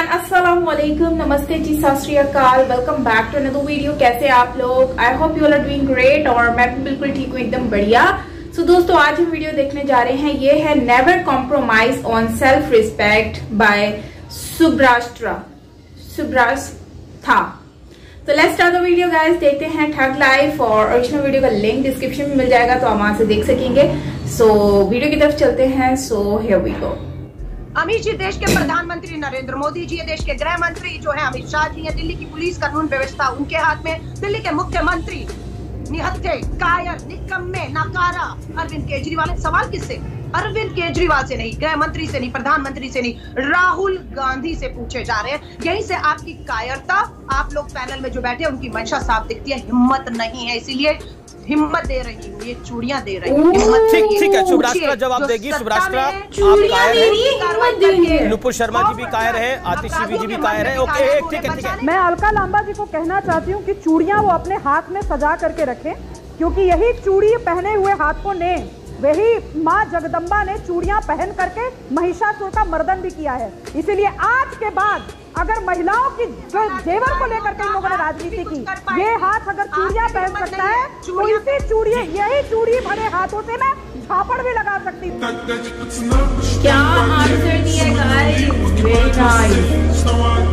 Everyone, अस्सलाम वालेकुम, नमस्ते जी, Sat Shri Akal. Welcome back to another video. कैसे आप लोग? I hope you all are doing great और मैं भी बिल्कुल ठीक हूँ, एकदम बढ़िया। सो दोस्तों, आज हम वीडियो देखने जा रहे हैं, ये है never compromise on self respect by Subrastha. तो let's start the video guys. देखते हैं ठग लाइफ और ओरिजिनल वीडियो का लिंक डिस्क्रिप्शन में मिल जाएगा, तो आप वहां से देख सकेंगे। सो वीडियो की तरफ चलते हैं। So here we go. Amit ji देश के प्रधानमंत्री नरेंद्र मोदी जी, देश के गृह मंत्री जो है अमित शाह जी है, दिल्ली की पुलिस कानून व्यवस्था उनके हाथ में, दिल्ली के मुख्यमंत्री निहत्थे, कायर, निकम्मे, नकारा अरविंद केजरीवाल। सवाल किससे? अरविंद केजरीवाल से नहीं, गृह मंत्री से नहीं, प्रधानमंत्री से नहीं, राहुल गांधी से पूछे जा रहे हैं। यहीं से आपकी कायरता, आप लोग पैनल में जो बैठे उनकी मंशा साफ दिखती है। हिम्मत नहीं है, इसीलिए हिम्मत दे रही हूँ, ये चूड़ियां दे रही हूँ। ठीक है, शुभराष्ट्र जवाब देगी। शुभराष्ट्र आप कायर हैं, नुपुर शर्मा जी भी कायर है, आतिशी जी भी कायर है। ओके, ठीक है। मैं अलका लांबा जी को कहना चाहती हूँ कि चूड़ियां वो अपने हाथ में सजा करके रखें, क्योंकि यही चूड़ी पहने हुए हाथों ने, वही माँ जगदम्बा ने चूड़ियां पहन करके महिषासुर का मर्दन भी किया है। इसीलिए आज के बाद अगर महिलाओं की जो जेवर को लेकर के इन लोगों ने राजनीति की, ये हाथ अगर चूड़ियां पहन सकता है तो इसी चूड़ी, यही चूड़ी भरे हाथों से मैं झापड़ भी लगा सकती हूँ। क्या आंसर दिया guys, very nice,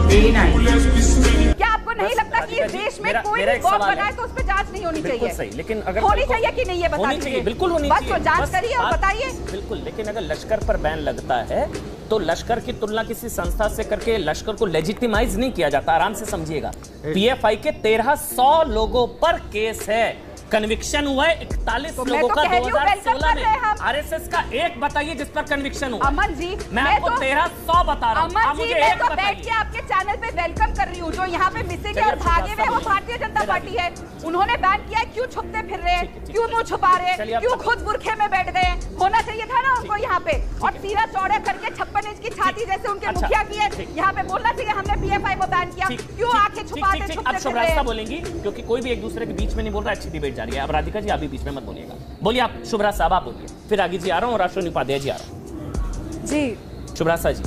very nice. क्या आपको नहीं लगता कि इस देश में कोई भी बॉम्ब बनाए तो उस पर जांच नहीं होनी चाहिए? सही, लेकिन अगर होनी चाहिए कि नहीं, ये बताइए। बिल्कुल होनी चाहिए, बस जांच करिए और बताइए। बिल्कुल, लेकिन अगर लश्कर पर बैन लगता है तो लश्कर की तुलना किसी संस्था से करके लश्कर को लेजिटिमाइज नहीं किया जाता। आराम से समझिएगा। पीएफआई के 1300 लोगों पर केस है, कन्विक्शन हुआ है 41 लोगों का 2016 में। आरएसएस का एक बताइए जिस पर कन्विक्शन हुआ। अमन जी, मैं आपको 1300 बता रहा हूँ। अमन जी, मैं तो बैठ के आपके चैनल पे वेलकम कर रही हूँ। जो यहाँ पे मिसिंग है और भागे हुए वो भारतीय जनता पार्टी है। उन्होंने बैन किया, क्यों छुपते फिर रहे, क्यों मुंह छुपा रहे, क्यों खुद बुरखे में बैठ गए? होना चाहिए था ना उनको यहाँ पे, और सीधा चौड़ा करके 56 इंच की छाती जैसे उनके मुखिया की है, यहाँ पे बोलना चाहिए हमने पीएफआई को बैन किया। क्यों आंखें छुपाते छुपते फिर रहे? बोलेंगी क्योंकि कोई भी एक दूसरे के बीच में नहीं बोल रहा। अच्छी डिबेट जा रही है। अब राधिका जी आप भी बीच में मत बोलिएगा। बोलिए आप, शुभ्रा साहब आप बोलिए, फिर आगे जी आ रहा हूँ और राष्ट्रपति उपाध्याय जी आ रहा हूँ। जी शुभ्रा जी,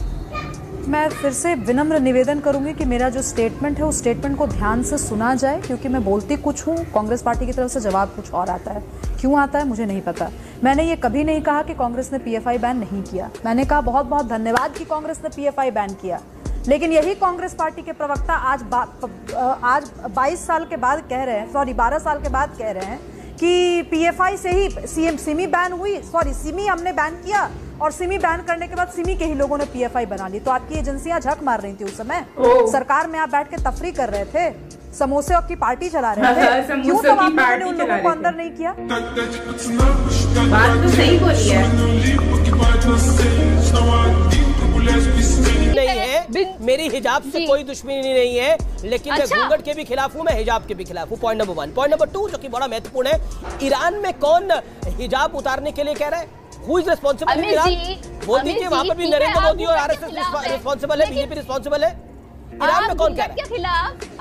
मैं फिर से विनम्र निवेदन करूंगी कि मेरा जो स्टेटमेंट है उस स्टेटमेंट को ध्यान से सुना जाए, क्योंकि मैं बोलती कुछ हूँ, कांग्रेस पार्टी की तरफ से जवाब कुछ और आता है। क्यों आता है मुझे नहीं पता। मैंने ये कभी नहीं कहा कि कांग्रेस ने पीएफआई बैन नहीं किया। मैंने कहा बहुत बहुत धन्यवाद कि कांग्रेस ने पीएफआई बैन किया, लेकिन यही कांग्रेस पार्टी के प्रवक्ता आज 22 साल के बाद कह रहे हैं, सॉरी 12 साल के बाद कह रहे हैं कि पीएफआई से ही सिमी बैन हुई, सॉरी सिमी हमने बैन किया और सिमी बैन करने के बाद सिमी के ही लोगों ने पीएफआई बना ली। तो आपकी एजेंसियां झक मार रही थी उस समय, सरकार में आप बैठ के तफरी कर रहे थे, समोसे की पार्टी चला रहे थे। क्यों तो आप लोगों ने उन लोगों को अंदर नहीं किया? बात तो सही बोली है। नहीं है, मेरी हिजाब से कोई दुश्मनी नहीं है, लेकिन मैं घूंघट के भी खिलाफ हूँ, मैं हिजाब के भी खिलाफ हूँ। Point number 1। पॉइंट नंबर 2 जो कि बड़ा महत्वपूर्ण है, ईरान में कौन हिजाब उतारने के लिए कह रहा है? Who is responsible in Iran? Modi के वहाँ पर भी नरेंद्र मोदी और आरएसएस रिस्पॉन्सिबल है, बीजेपी रिस्पॉन्सिबल है। ईरान में कौन कह रहा है?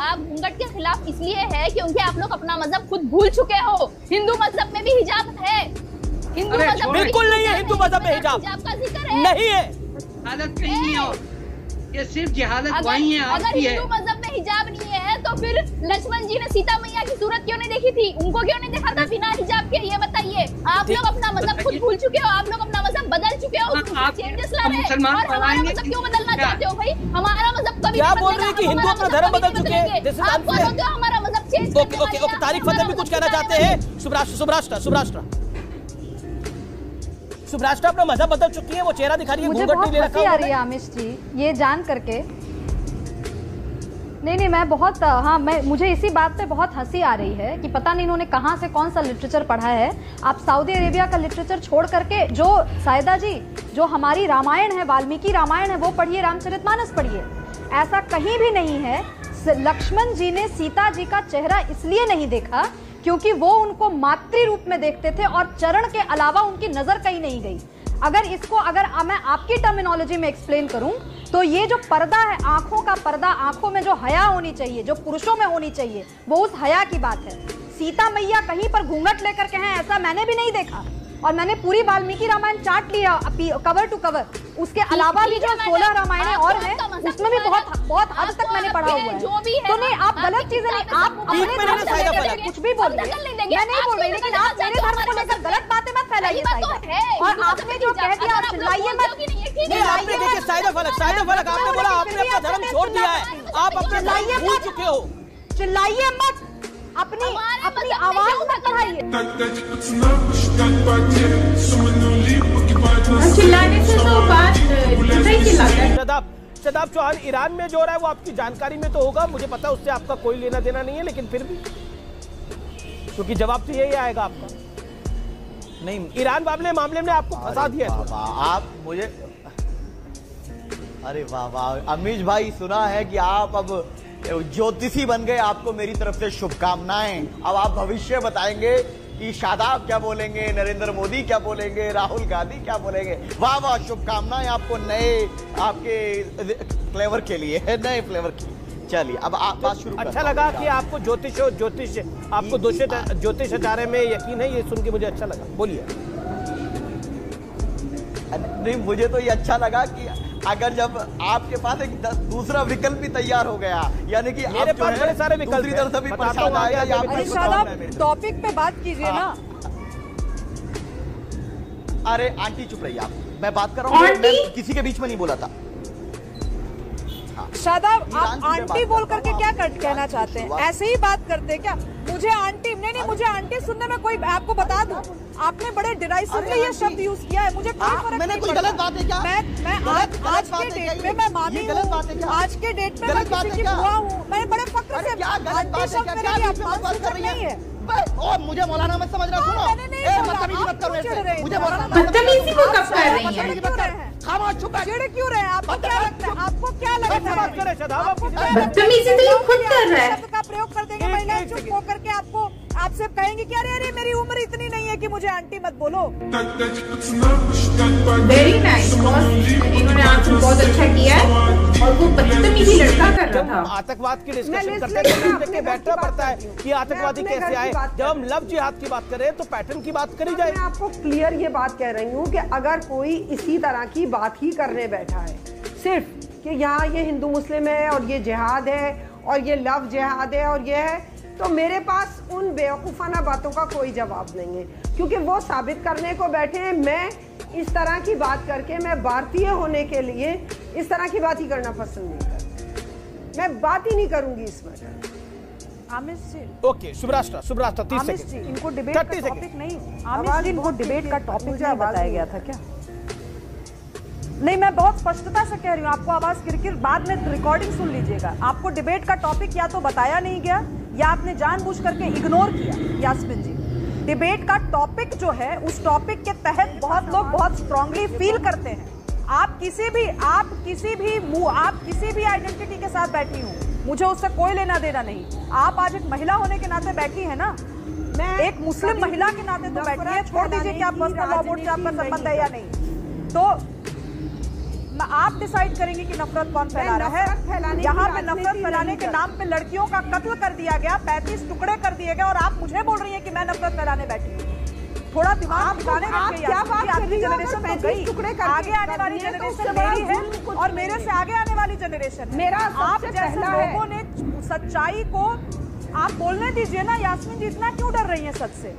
आप घूंघट के खिलाफ इसलिए है क्योंकि आप लोग अपना मजहब खुद भूल चुके हो। हिंदू मजहब में भी हिजाब है, हिंदू मजहब बिल्कुल नहीं है। हिंदू मजहब में हिजाब का जिक्र है नहीं है। हालत नहीं है, ये सिर्फ जहालत वही है। अगर हिंदू मजहब में हिजाब नहीं है तो फिर लक्ष्मण जी ने सीता मैया की सूरत क्यों नहीं देखी थी? उनको क्यों नहीं देखा था बिना हिजाब के? ये बताइए। आप लोग अपना मजहब खुद भूल चुके हो, आप लोग अपना मजहब बदल चुके हो, चेंजेस ला रहे हैं। और हमारा मजहब क्यों बदलना चाहते हो भाई? हमारा मजहब कभी क्या बोल रहे हैं कि हिंदू अपना धर्म बदल चुके हैं? आप बोलोगे हमारा मजहब चेंज। ओके, तारिक फतेह भी कुछ कहना चाहते हैं। सुब्राष्ट्र अपना मजहब बदल चुकी है, वो चेहरा दिखा रही है, मुझे बहुत हंसी आ रही है आमिश जी ये जान करके। नहीं, मैं बहुत, हाँ, मुझे इसी बात पे बहुत हंसी आ रही है कि पता नहीं इन्होंने कहाँ से कौन सा लिटरेचर पढ़ा है। आप सऊदी अरेबिया का लिटरेचर छोड़ करके जो सायदा जी, जो हमारी रामायण है, वाल्मीकि रामायण है, वो पढ़िए, रामचरितमानस पढ़िए। ऐसा कहीं भी नहीं है। लक्ष्मण जी ने सीता जी का चेहरा इसलिए नहीं देखा क्योंकि वो उनको मातृ रूप में देखते थे और चरण के अलावा उनकी नजर कहीं नहीं गई। अगर मैं आपकी टर्मिनोलॉजी में एक्सप्लेन करूं तो ये जो पर्दा है, आंखों का पर्दा, आंखों में जो हया होनी चाहिए, जो पुरुषों में होनी चाहिए, वो उस हया की बात है। सीता मैया कहीं पर घूंघट लेकर के हैं ऐसा मैंने भी नहीं देखा। और मैंने पूरी वाल्मीकि रामायण चाट लिया कवर टू कवर। उसके अलावा भी जो 16 रामायण और हैं उसमें भी बहुत हद तक मैंने पढ़ा हुआ है। तो नहीं, आप गलत चीजें नहीं, आप अपने धर्म को लेकर कुछ भी बोल रहे हैं, मैं नहीं बोल रही, लेकिन आप मेरे धर्म को लेकर गलत बातें मत फैलाइए साहिदा। और आपने जो कह दिया चिल्लाइए मत। देखिए साहिदा फलक आपने बोला आपने अपना धर्म छोड़ दिया है, आप अपने धर्म भूल चुके हो। चिल्लाइए मत, अपनी आवाज मत बढ़ाइए। चिल्लाने से तो बात नहीं चिल्लाता है। शदाब चौहान, ईरान में जो हो रहा है वो आपकी जानकारी में तो होगा, मुझे पता है उससे आपका कोई लेना देना नहीं है, लेकिन फिर भी क्योंकि जवाब तो यही आएगा आपका। नहीं, ईरान मामले में आपको फंसा दिया है। आप मुझे, अरे वाह वाह अमीश भाई, सुना है कि आप अब ज्योतिषी बन गए, आपको मेरी तरफ से शुभकामनाएं। अब आप भविष्य बताएंगे कि शादाब क्या बोलेंगे, नरेंद्र मोदी क्या बोलेंगे, राहुल गांधी क्या बोलेंगे। वाह वाह, शुभकामनाएं आपको नए आपके फ्लेवर के लिए, नए फ्लेवर के लिए। चलिए अब आप बात शुरू। अच्छा लगा कि आपको ज्योतिष आपको ज्योतिष आचार्य में यकीन है, ये सुन के मुझे अच्छा लगा। बोलिए। नहीं, मुझे तो ये अच्छा लगा कि अगर जब आपके पास एक दूसरा विकल्प भी तैयार हो गया, यानी कि मेरे पास बड़े सारे विकल्प दूसरी तरफ से भी परेशान आएगा। टॉपिक पे बात कीजिए ना। अरे आंटी चुप रहिए आप, मैं बात कर रहा हूँ, मैं किसी के बीच में नहीं बोला था। शादाब, आप आंटी बोल करके क्या कहना चाहते हैं? ऐसे ही बात करते हैं क्या? मुझे आंटी नहीं, मुझे आंटी सुनने में कोई, आपको बता दूं, आपने बड़े डिराइसिवली ये शब्द यूज किया है, मुझे कोई फर्क मैंने कोई गलत बात है क्या? मैं आज के डेट में मैं मामी हूँ, आज के डेट में मैं किसी की बुआ हूँ, मैं बड़े फक्र से आंटी शब्द मेरे लिए अपमान सूचक नहीं है। और मुझे मौलाना मत समझना, सुनो, बदतमीजी मत करो ऐसे, मुझे मौलाना बदतमीजी को कब कर रही है? खामोश चुप है, चिढ़ क्यों रहे हैं? आपको क्या लगता है? आपको क्या लगता है? बदतमीजी तो ये खुद कर रहा है। शब्द का प्रयोग कर देंगे महिलाएं, चुप होकर के आपसे कहेंगे कि अरे मेरी उम्र इतनी नहीं है कि मुझे आंटी मत बोलो। वेरी नाइस, इन्होंने आंसर बहुत अच्छा किया है। और वो बदतमीजी लड़का कर रहा था। आतंकवाद की डिस्कशन करते हैं, बैठना पड़ता है कि आतंकवादी कैसे आए। जब हम लव जिहाद की बात करें तो पैटर्न की बात करी जाए। मैं आपको क्लियर ये बात कह रही हूँ कि अगर कोई इसी तरह की बात ही करने बैठा है, सिर्फ कि यहाँ ये हिंदू मुस्लिम है और ये जिहाद है और ये लव जिहाद है और ये है, तो मेरे पास उन बेवकूफ़ाना बातों का कोई जवाब नहीं है, क्योंकि वो साबित करने को बैठे हैं। मैं इस तरह की बात करके, मैं भारतीय होने के लिए इस तरह की बात ही करना पसंद नहीं करती। मैं बात ही नहीं करूंगी इस पर। आमिश जी, ओके, शुभराष्ट्र 30 सेकंड। इनको डिबेट का टॉपिक नहीं, आमिश जी, इनको डिबेट का टॉपिक नहीं बताया गया था क्या? नहीं, मैं बहुत स्पष्टता से कह रही हूँ, आपको आवाज किरकिर, बाद में रिकॉर्डिंग सुन लीजिएगा। आपको डिबेट का टॉपिक या तो बताया नहीं गया या आपने जानबूझ करके इग्नोर किया। यास्मीन जी, डिबेट का टॉपिक जो है, उस टॉपिक के तहत बहुत लोग बहुत स्ट्रांगली फील करते हैं। आप किसी भी आइडेंटिटी के साथ बैठी हूँ, मुझे उससे कोई लेना देना नहीं। आप आज एक महिला होने के नाते बैठी है ना, मैं एक मुस्लिम महिला के नाते तो बैठी है। छोड़ दीजिए कि आप पर्सनल लॉ बोर्ड से आपका संबंध है या नहीं, तो आप डिसाइड करेंगे कि नफरत कौन फैला रहा है। यहाँ पे नफरत फैलाने के नाम पे लड़कियों का कत्ल कर दिया गया, 35 टुकड़े कर दिए गए, और आप मुझे बोल रही हैं कि मैं नफरत फैलाने बैठी हूँ। थोड़ा दिमाग ठिकाने रखिए। जनरेशन तो गई, आगे आने वाली जनरेशन मेरी है और मेरे से आगे आने वाली जनरेशन मेरा। आप जैसे लोगों ने सच्चाई को, आप बोलने दीजिए ना। यास्मीन जी, इतना क्यों डर रही हैं सच से?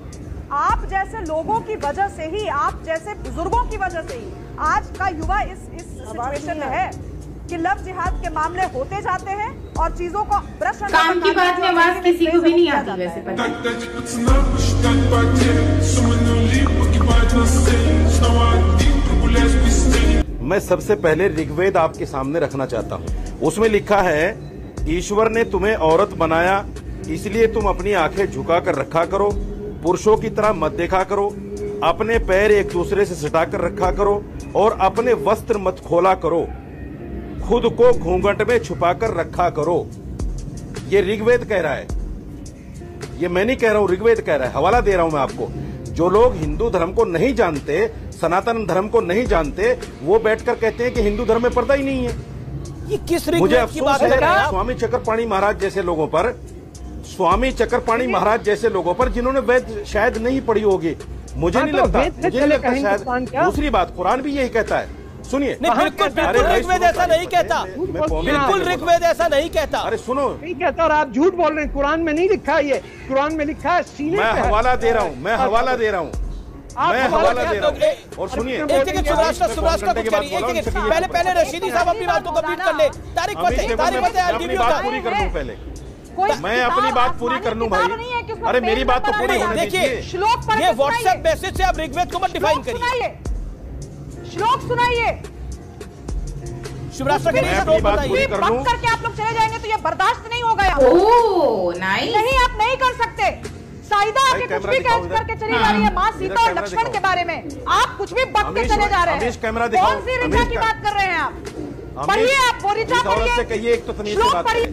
आप जैसे लोगों की वजह से ही, आप जैसे बुजुर्गों की वजह से ही आज का युवा इस सिचुएशन में है कि लव जिहाद के मामले होते जाते हैं और चीजों को ब्रश काम की बात में आवाज किसी को भी नहीं आती वैसे पता। मैं सबसे पहले ऋग्वेद आपके सामने रखना चाहता हूँ। उसमें लिखा है, ईश्वर ने तुम्हें औरत बनाया, इसलिए तुम अपनी आंखें झुका कर रखा करो, पुरुषों की तरह मत देखा करो, अपने पैर एक दूसरे से सटाकर रखा करो और अपने वस्त्र मत खोला करो, खुद को घूंघट में छुपाकर रखा करो। ये ऋग्वेद कह रहा है, ये मैं नहीं कह रहा हूँ, ऋग्वेद कह रहा है। हवाला दे रहा हूं मैं आपको। जो लोग हिंदू धर्म को नहीं जानते, सनातन धर्म को नहीं जानते, वो बैठकर कहते हैं कि हिंदू धर्म में पर्दा ही नहीं है। ये किस मुझे अफसोस है स्वामी चक्रपाणी महाराज जैसे लोगों पर, स्वामी चक्रपाणी महाराज जैसे लोगों पर, जिन्होंने वेद शायद नहीं पढ़ी होगी, मुझे नहीं लगता शायद। दूसरी बात, कुरान भी यही कहता है, सुनिए। बिल्कुल ऋग्वेद ऐसा नहीं कहता, बिल्कुल ऋग्वेद ऐसा नहीं कहता। अरे सुनो, नहीं कहता और आप झूठ बोल रहे हैं। कुरान में नहीं लिखा है, ये कुरान में लिखा है सीने पे। मैं हवाला दे रहा हूँ, मैं हवाला दे रहा हूँ। और सुनिए, पहले रशीदी साहब अपनी बात को कंप्लीट कर ले। तारीख पूरी कर लूं पहले, मैं अपनी बात पूरी कर लूं भाई। अरे मेरी बात तो पूरी होने दीजिए। ये व्हाट्सएप मैसेज से आप ऋग्वेद को मत डिफाइन करिए। श्लोक सुनाइए। शिवराज करके आप लोग चले जाएंगे तो ये बर्दाश्त नहीं होगा। नहीं, आप नहीं कर सकते। साइदा आके कुछ भी करके चली जा रही है, माँ सीता और लक्ष्मण के बारे में आप कुछ भी बक के चले जा रहे हैं। कौन सी ऋचा की बात कर रहे हैं आप? पढ़िए, आप वो ऋचा पढ़िए, एक तो तमीज से बात करिए।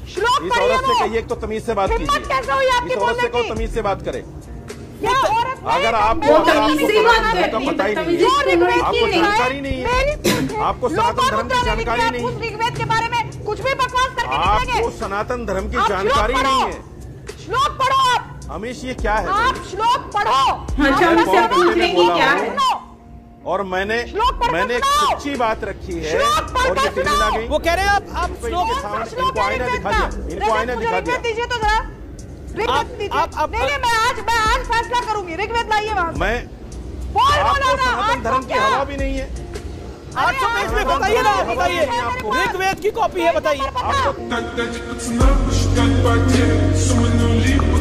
श्लोक इस औरत से कहिए, एक तो तमीज से बात कीजिए। कैसे हुई आपकी बोलने की? तमीज से बात करें। अगर आपको जानकारी नहीं है, आपको सनातन धर्म की जानकारी नहीं है, ऋग्वेद के बारे में कुछ भी बकवास करके आपको सनातन धर्म की जानकारी नहीं है। श्लोक पढ़ो आप। हमेश ये क्या है? आप श्लोक पढ़ो। क्या है? और मैंने एक सच्ची बात रखी है और ये टीवी आ गई। वो कह रहे हैं आप इनको आईना दिखा दिया, इनको आईना दिखा दिया। दीजिए तो जरा नहीं, मैं आज फैसला करूंगी। ऋग्वेद लाइए वहां। मैं आपको सनातन धर्म की हवा भी नहीं है। 800 पेज में बताइए ना, बताइए ऋग्वेद की कॉपी है, बताइए।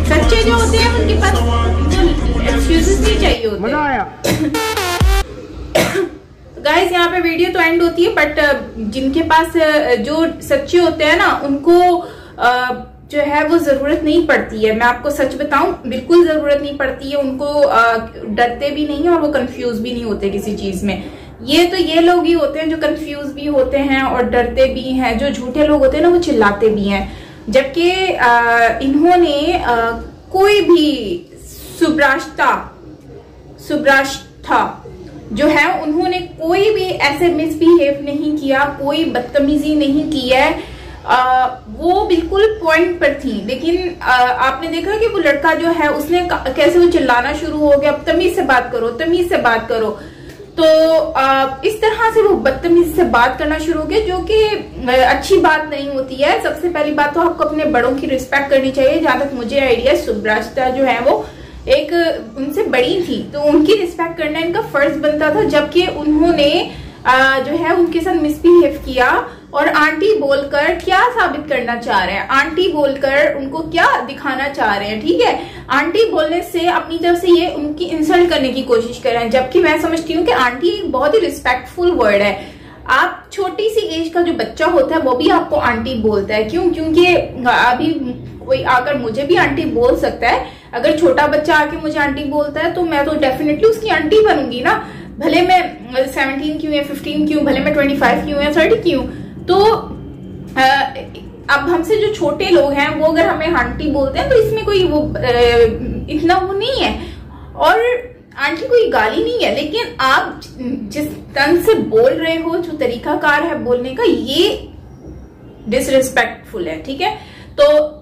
सच्चे जो होते हैं उनके पास एक्सक्यूजेस नहीं चाहिए होते। मजा आया। गाइस, यहाँ पे वीडियो तो एंड होती है, बट जिनके पास जो सच्चे होते हैं ना, उनको जो है वो जरूरत नहीं पड़ती है। मैं आपको सच बताऊं, बिल्कुल जरूरत नहीं पड़ती है उनको। डरते भी नहीं है और वो कंफ्यूज भी नहीं होते किसी चीज में। ये लोग ही होते हैं जो कंफ्यूज भी होते हैं और डरते भी हैं। जो झूठे लोग होते हैं ना, वो चिल्लाते भी हैं। जबकि इन्होंने कोई भी सुब्राष्टा जो है, उन्होंने कोई भी ऐसे मिसबिहेव नहीं किया, कोई बदतमीजी नहीं की है। वो बिल्कुल पॉइंट पर थी। लेकिन आपने देखा कि वो लड़का जो है, उसने कैसे वो चिल्लाना शुरू हो गया, तमीज से बात करो, तमीज से बात करो। तो इस तरह से वो बदतमीज से बात करना शुरू हो गया, जो कि अच्छी बात नहीं होती है। सबसे पहली बात तो आपको अपने बड़ों की रिस्पेक्ट करनी चाहिए। जहां तक मुझे आइडिया, सुब्राष्टा जो है वो एक उनसे बड़ी थी, तो उनकी रिस्पेक्ट करना इनका फर्ज बनता था। जबकि उन्होंने जो है उनके साथ मिसबिहेव किया और आंटी बोलकर क्या साबित करना चाह रहे हैं, आंटी बोलकर उनको क्या दिखाना चाह रहे हैं। ठीक है, आंटी बोलने से अपनी तरफ से ये उनकी इंसल्ट करने की कोशिश कर रहे हैं। जबकि मैं समझती हूँ कि आंटी एक बहुत ही रिस्पेक्टफुल वर्ड है। आप छोटी सी एज का जो बच्चा होता है वो भी आपको आंटी बोलता है। क्यों? क्योंकि अभी कोई आकर मुझे भी आंटी बोल सकता है। अगर छोटा बच्चा आके मुझे आंटी बोलता है तो मैं तो डेफिनेटली उसकी आंटी बनूंगी ना, भले मैं 17 क्यों या 15 क्यों, भले मैं 25 क्यों या 30 क्यों। तो अब हमसे जो छोटे लोग हैं वो अगर हमें आंटी बोलते हैं तो इसमें कोई वो इतना वो नहीं है। और आंटी कोई गाली नहीं है, लेकिन आप जिस तन से बोल रहे हो, जो तरीकाकार है बोलने का, ये डिसरिस्पेक्टफुल है। ठीक है, तो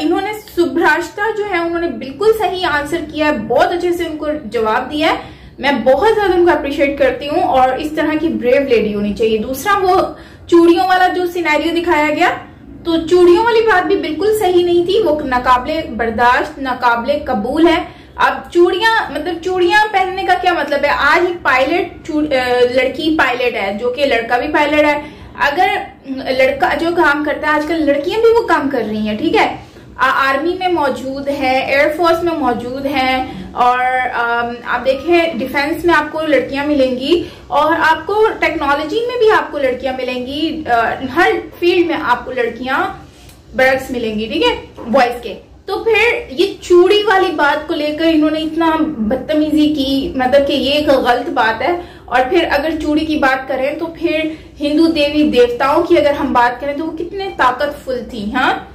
इन्होंने सुब्राष्टा जो है उन्होंने बिल्कुल सही आंसर किया है, बहुत अच्छे से उनको जवाब दिया है। मैं बहुत ज्यादा उनको अप्रिशिएट करती हूँ और इस तरह की ब्रेव लेडी होनी चाहिए। दूसरा, वो चूड़ियों वाला जो सिनेरियो दिखाया गया, तो चूड़ियों वाली बात भी बिल्कुल सही नहीं थी। वो नाकाबिले बर्दाश्त, नाकाबिले कबूल है। अब चूड़ियां पहनने का क्या मतलब है? आज एक पायलट लड़की पायलट है, जो कि लड़का भी पायलट है। अगर लड़का जो काम करता है, आजकल लड़कियां भी वो काम कर रही हैं। ठीक है, आर्मी में मौजूद है, एयरफोर्स में मौजूद है, और आप देखें डिफेंस में आपको लड़कियां मिलेंगी और आपको टेक्नोलॉजी में भी आपको लड़कियां मिलेंगी। हर फील्ड में आपको लड़कियां बर्ड्स मिलेंगी। ठीक है, बॉयज के। तो फिर ये चूड़ी वाली बात को लेकर इन्होंने इतना बदतमीजी की, मतलब कि ये एक गलत बात है। और फिर अगर चूड़ी की बात करें तो फिर हिंदू देवी देवताओं की अगर हम बात करें तो वो कितने ताकतफुल थी। हाँ,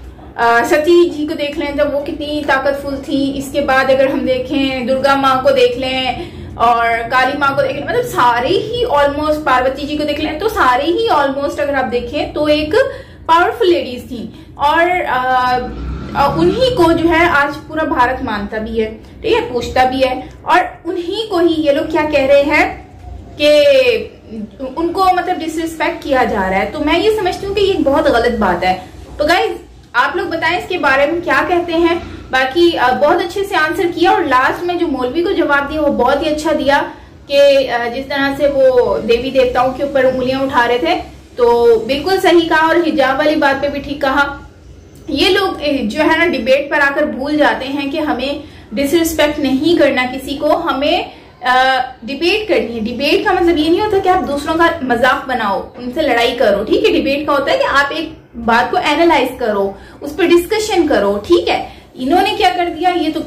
सती जी को देख लें तो वो कितनी ताकतफुल थी। इसके बाद अगर हम देखें दुर्गा माँ को देख लें और काली माँ को देख लें, मतलब सारे ही ऑलमोस्ट, पार्वती जी को देख लें तो सारे ही ऑलमोस्ट अगर आप देखें तो एक पावरफुल लेडीज थी। और उन्हीं को जो है आज पूरा भारत मानता भी है, ठीक है, पूछता भी है, और उन्हीं को ही ये लोग क्या कह रहे हैं कि उनको मतलब डिसरिस्पेक्ट किया जा रहा है। तो मैं ये समझती हूँ कि ये बहुत गलत बात है। तो गाइज आप लोग बताएं इसके बारे में क्या कहते हैं। बाकी बहुत अच्छे से आंसर किया, और लास्ट में जो मौलवी को जवाब दिया वो बहुत ही अच्छा दिया कि जिस तरह से वो देवी देवताओं के ऊपर उंगलियां उठा रहे थे, तो बिल्कुल सही कहा, और हिजाब वाली बात पे भी ठीक कहा। ये लोग जो है ना डिबेट पर आकर भूल जाते हैं कि हमें डिसरिस्पेक्ट नहीं करना किसी को, हमें डिबेट करनी है। डिबेट का मतलब ये नहीं होता कि आप दूसरों का मजाक बनाओ, उनसे लड़ाई करो, ठीक है। डिबेट का होता है कि आप एक बात को एनालाइज करो, उस पर डिस्कशन करो, ठीक है। इन्होंने क्या कर दिया, ये तो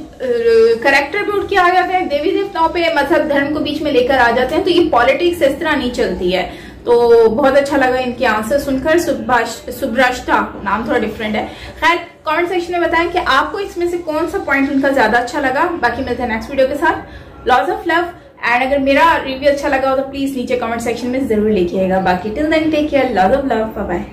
करेक्टर पे उठ के आ जाते हैं, देवी देवताओं पे मजहब धर्म को बीच में लेकर आ जाते हैं। तो ये पॉलिटिक्स इस तरह नहीं चलती है। तो बहुत अच्छा लगा इनके आंसर सुनकर। सुब्राष्टा नाम थोड़ा डिफरेंट है। खैर कमेंट सेक्शन में बताएं कि आपको इसमें से कौन सा पॉइंट उनका ज्यादा अच्छा लगा। बाकी मिलते हैं नेक्स्ट वीडियो के साथ। लॉट्स ऑफ लव, एंड अगर मेरा रिव्यू अच्छा लगा हो तो प्लीज नीचे कमेंट सेक्शन में जरूर लिखिएगा। बाकी till then take care, lots of love, bye bye.